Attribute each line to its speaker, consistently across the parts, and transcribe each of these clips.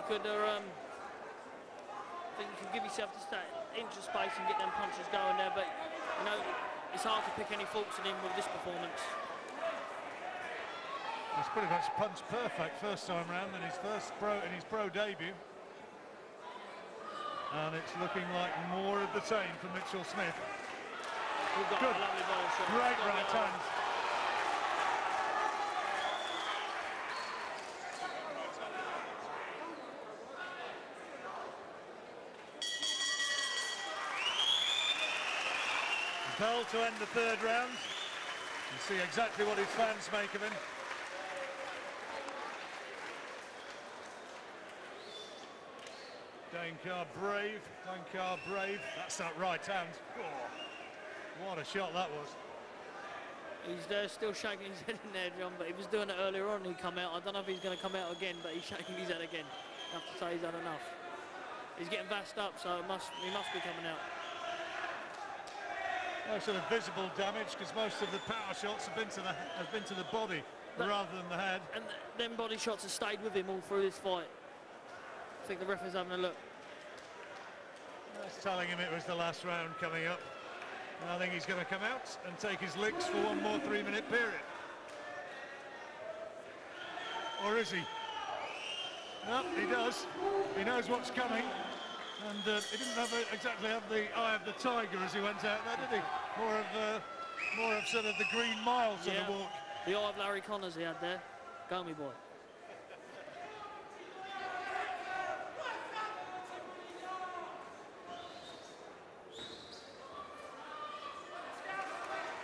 Speaker 1: could give yourself just that inch of space and get them punches going there, but you know, it's hard to pick any faults in him with this performance.
Speaker 2: He's pretty much punch perfect first time round in his pro debut. And it's looking like more of the same from Mitchell Smith.
Speaker 1: We've got
Speaker 2: Good.
Speaker 1: a lovely body shot.
Speaker 2: Great right hand. Bell to end the third round. You see exactly what his fans make of him. Carr brave, Carr brave. That's that right hand. Oh, what a shot that was.
Speaker 1: He's there still shaking his head in there, John, but he was doing it earlier on. He come out. I don't know if he's going to come out again, but he's shaking his head again. I have to say he's had enough. He's getting vassed up, so he must be coming out.
Speaker 2: No sort of visible damage, because most of the power shots have been to the body rather than the head.
Speaker 1: And them body shots have stayed with him all through this fight. I think the referee's having a look.
Speaker 2: That's telling him it was the last round coming up. And I think he's going to come out and take his licks for one more 3-minute period. Or is he? No, he does. He knows what's coming. And he didn't exactly have the eye of the tiger as he went out there, did he? More of sort of the Green Mile sort of walk.
Speaker 1: The eye of Larry Connors he had there. Go me, boy.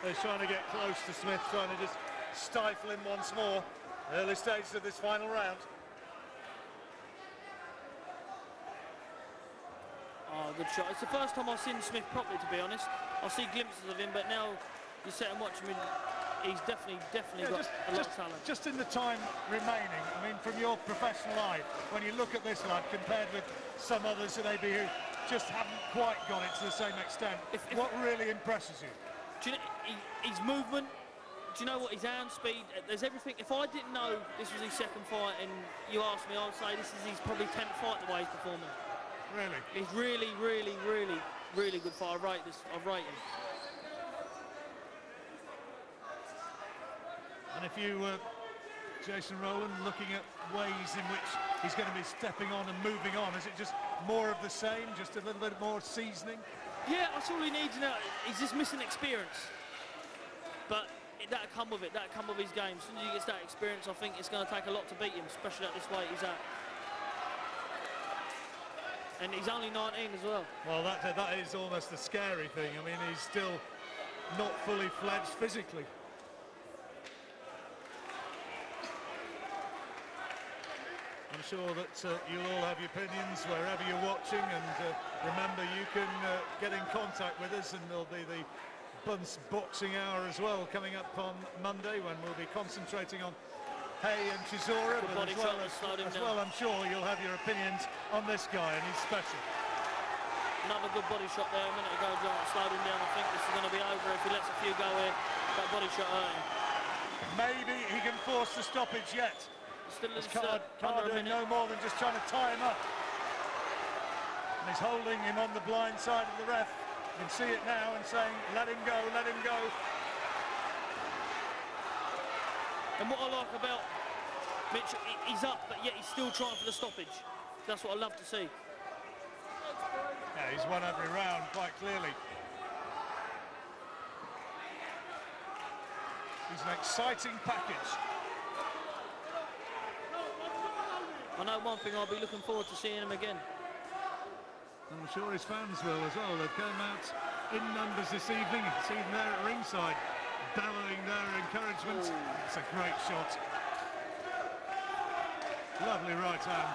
Speaker 2: He's trying to get close to Smith, trying to just stifle him once more. Early stages of this final round.
Speaker 1: Oh, good shot. It's the first time I've seen Smith properly, to be honest. I see glimpses of him, but now you sit and watch him, he's definitely got a lot of talent.
Speaker 2: Just in the time remaining, I mean, from your professional eye, when you look at this lad compared with some others that maybe who just haven't quite got it to the same extent, what really impresses you?
Speaker 1: Do you know, his movement, do you know what, his hand speed, there's everything. If I didn't know this was his second fight and you asked me, I would say this is his probably 10th fight the way he's performing.
Speaker 2: Really?
Speaker 1: He's really good fight. I rate him.
Speaker 2: And if you were Jason Rowland looking at ways in which he's going to be stepping on and moving on, is it just more of the same, just a little bit more seasoning? Yeah,
Speaker 1: that's all he needs now. He's just missing experience. But that'll come with it. That'll come with his game. As soon as he gets that experience, I think it's going to take a lot to beat him, especially at this weight he's at. And he's only 19 as well.
Speaker 2: Well, that is almost the scary thing. I mean, he's still not fully fledged physically. I'm sure that you'll all have your opinions wherever you're watching, and remember, you can get in contact with us, and there'll be the Bunce Boxing Hour as well coming up on Monday, when we'll be concentrating on Hay and Chisora, but as well I'm sure you'll have your opinions on this guy, and he's special.
Speaker 1: Another good body shot there a minute ago, John. Slowed him down. I think this is going to be over if he lets a few go here. That body shot hurt him.
Speaker 2: Maybe he can force the stoppage yet. Carr doing no more than just trying to tie him up. And he's holding him on the blind side of the ref. You can see it now and saying, let him go, let him go.
Speaker 1: And what I like about Mitch, he's up, but yet he's still trying for the stoppage. That's what I love to see.
Speaker 2: Yeah, he's won every round quite clearly. He's an exciting package.
Speaker 1: I know one thing, I'll be looking forward to seeing him again.
Speaker 2: I'm sure his fans will as well. They've come out in numbers this evening. You can see them there at ringside, bellowing their encouragement. Ooh. It's a great shot. Lovely right hand.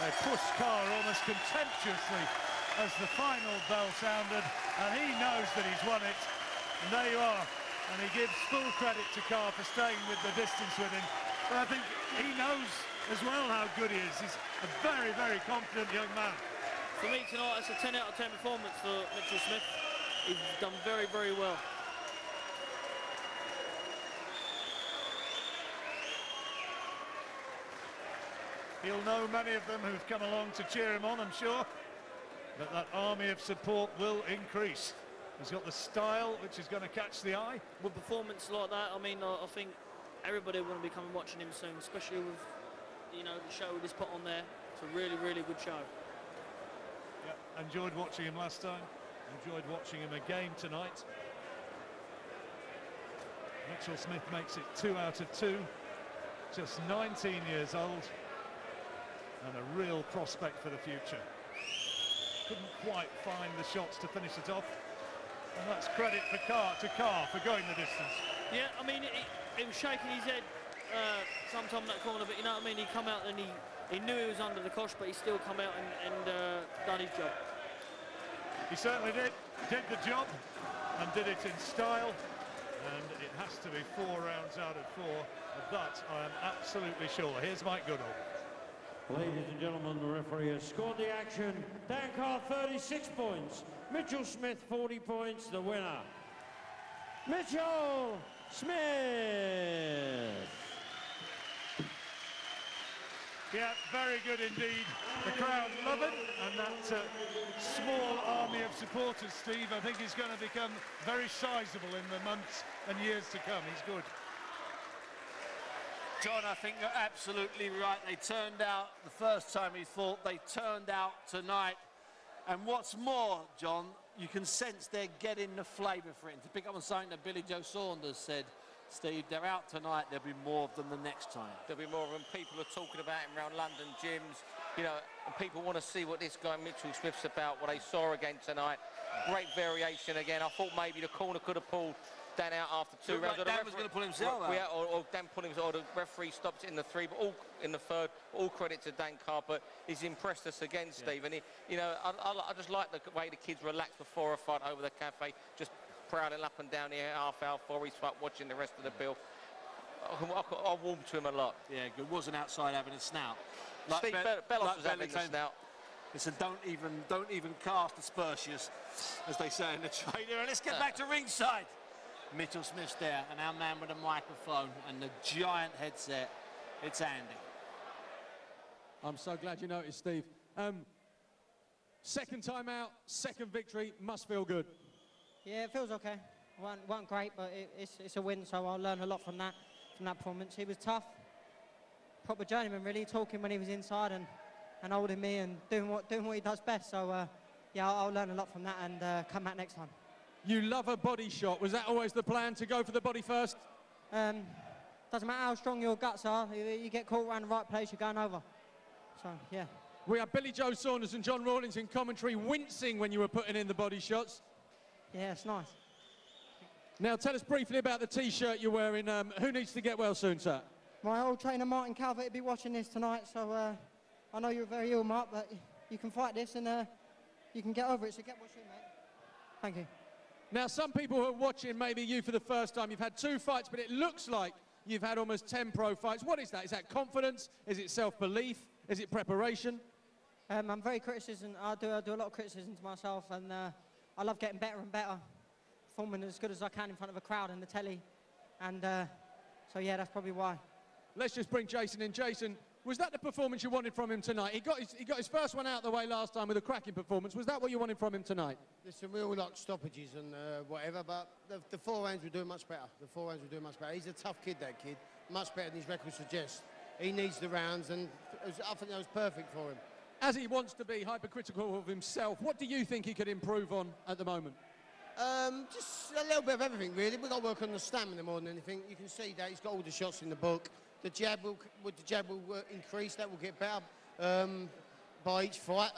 Speaker 2: They pushed Carr almost contemptuously as the final bell sounded, and he knows that he's won it. And there you are. And he gives full credit to Carr for staying with the distance with him. But I think he knows as well how good he is. He's a very, very confident young man.
Speaker 1: For me tonight, it's a 10 out of 10 performance for Mitchell Smith. He's done very, very well.
Speaker 2: He'll know many of them who've come along to cheer him on, I'm sure. But that army of support will increase. He's got the style which is going to catch the eye.
Speaker 1: With performance like that, I mean, I think everybody will be coming watching him soon, especially with, you know, the show he's put on there. It's a really, really good show.
Speaker 2: Yeah, enjoyed watching him last time. Enjoyed watching him again tonight. Mitchell Smith makes it 2 out of 2. Just 19 years old. And a real prospect for the future. Couldn't quite find the shots to finish it off. And that's credit for Carr for going the distance.
Speaker 1: Yeah, I mean, he was shaking his head sometime in that corner, but you know what I mean? He come out and he knew he was under the cosh, but he still come out and done his job.
Speaker 2: He certainly did the job and did it in style. And it has to be 4 rounds out of 4. Of that, I am absolutely sure. Here's Mike Goodall.
Speaker 3: Ladies and gentlemen, the referee has scored the action. Dan Carr, 36 points. Mitchell Smith, 40 points. The winner, Mitchell Smith.
Speaker 2: Yeah, very good indeed. The crowd love it, and that small army of supporters, Steve, I think is going to become very sizable in the months and years to come. He's good.
Speaker 4: John, I think you're absolutely right. They turned out the first time he fought, they turned out tonight. And what's more, John, you can sense they're getting the flavour for it. And to pick up on something that Billy Joe Saunders said, Steve, they're out tonight, there'll be more of them the next time.
Speaker 5: There'll be more of them. People are talking about him around London gyms, you know, and people want to see what this guy Mitchell Smith's about, what they saw again tonight. Great variation again. I thought maybe the corner could have pulled Dan out after 2 rounds.
Speaker 4: Like Dan was going to pull himself out.
Speaker 5: Yeah, or Dan pulled himself, or the referee stopped it in the 3, but all in the 3rd. All credit to Dan Carr, but he's impressed us again, Steve. And he, you know, I just like the way the kids relaxed before a fight over the cafe, just prowling up and down here half hour before his fight, watching the rest of the bill. I warmed to him a lot.
Speaker 4: Yeah, good. Wasn't outside having a snout.
Speaker 5: Like Steve Bellos was having a snout.
Speaker 4: Listen, don't even cast aspersions, as they say in the trade here. And let's get back to ringside. Mitchell Smith's there, and our man with the microphone and the giant headset, it's Andy.
Speaker 6: I'm so glad you noticed, Steve. Second time out, second victory, must feel good.
Speaker 7: Yeah, it feels okay. Wasn't great, but it's a win, so I'll learn a lot from that performance. He was tough, proper journeyman, really, talking when he was inside and holding me and doing what he does best. So yeah, I'll learn a lot from that and come back next time.
Speaker 6: You love a body shot. Was that always the plan, to go for the body first?
Speaker 7: Doesn't matter how strong your guts are. You get caught around the right place, you're going over. So yeah.
Speaker 6: We have Billy Joe Saunders and John Rawlings in commentary, wincing when you were putting in the body shots.
Speaker 7: Yeah, it's nice.
Speaker 6: Now, tell us briefly about the T-shirt you're wearing. Who needs to get well soon, sir?
Speaker 7: My old trainer, Martin Calvert, will be watching this tonight, so I know you're very ill, Mark, but you can fight this and you can get over it, so get well soon, mate. Thank you.
Speaker 6: Now, some people who are watching maybe you for the first time, you've had 2 fights, but it looks like you've had almost 10 pro fights. What is that? Is that confidence? Is it self-belief? Is it preparation?
Speaker 7: I'm very criticism. I do a lot of criticism to myself, and I love getting better and better, performing as good as I can in front of a crowd and the telly, and so yeah, that's probably why.
Speaker 6: Let's just bring Jason in. Jason, was that the performance you wanted from him tonight? He got his first one out the way last time with a cracking performance. Was that what you wanted from him tonight?
Speaker 8: Listen, we all like stoppages and whatever, but the 4 rounds were doing much better. The 4 rounds were doing much better. He's a tough kid, that kid. Much better than his record suggests. He needs the rounds, and I think that was perfect for him.
Speaker 6: As he wants to be hypercritical of himself, what do you think he could improve on at the moment?
Speaker 8: Just a little bit of everything, really. We've got to work on the stamina more than anything. You can see that he's got all the shots in the book. The jab will increase. That will get better by each fight.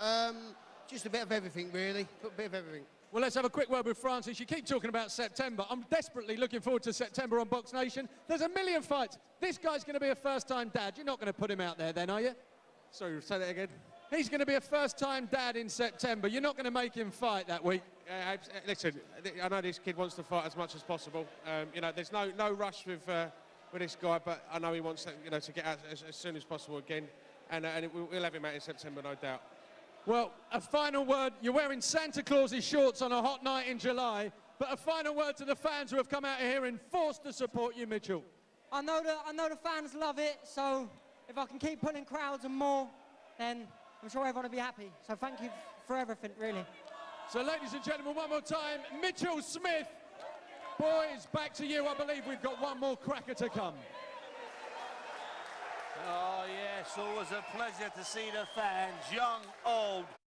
Speaker 8: Just a bit of everything, really. A bit of everything.
Speaker 6: Well, let's have a quick word with Francis. You keep talking about September. I'm desperately looking forward to September on Box Nation. There's a million fights. This guy's going to be a first-time dad. You're not going to put him out there then, are you?
Speaker 9: Sorry, say that again.
Speaker 6: He's going to be a first-time dad in September. You're not going to make him fight that week.
Speaker 9: Listen, I know this kid wants to fight as much as possible. You know, there's no rush with this guy, but I know he wants to, you know, to get out as soon as possible again, and we'll have him out in September, no doubt.
Speaker 6: Well, a final word. You're wearing Santa Claus's shorts on a hot night in July, but a final word to the fans who have come out here and forced to support you, Mitchell.
Speaker 7: I know the fans love it, so if I can keep pulling crowds and more, then I'm sure everyone will be happy. So thank you for everything, really.
Speaker 6: So ladies and gentlemen, one more time, Mitchell Smith. Boys, back to you. I believe we've got one more cracker to come.
Speaker 4: Oh yes, always a pleasure to see the fans, young, old.